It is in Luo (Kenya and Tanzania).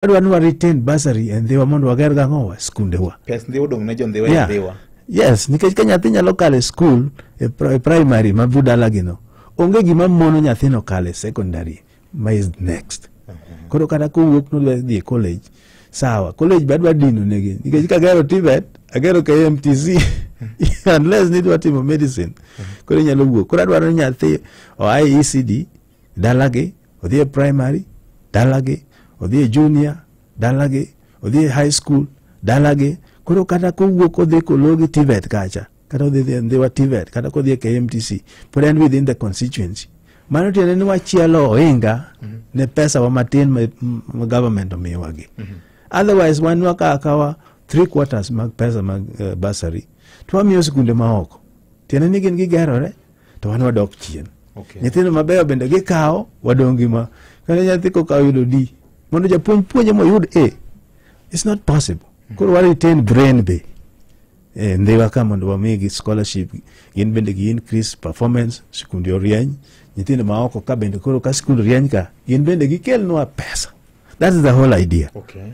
adwa retain bursary and they were mondo wager gangowa skunde wa pes ndi odong ne jon dewa yes nikech ka nyathi nyalo kale school e primary ma budala gino onge gima mono nyathino kale secondary ma is next koro kata kowuok no dhi college sawa college badwa dino negi nikech ka gero TVET agero KMTC unless need watimo medicine koro nyalo wuok koro adwaro nyathi o ECD dalagi odhi primary dalagi odhi junior dalagi odhi high school dalagi koro kata kowuok odhi kologi TVET kacha kata odhi ndhiwa TVET kata kodhi KMTC put and within the constituency mano tiende ni wachielo ohinga ne pesa wa matin ma government omiwagi otherwise wan akawa 3/4 mag pesa mag bursary to wamiyo sikunde maoko tiende ni gin gigerore to wan wadok chien nyithindo mabeyo bende gikawo wadongi ma kana nyathi kokawo yudo D mondo japuonj puonje moyud A it's not possible koro wa retain brain be ndhiwa ka mondo wamigi scholarship gin bende gi increase performance sikunde orieny nyithindo maoko ka bende koro ka sikunde orieny ka gin bende gikelnwa pesa. That is the whole idea. Okay.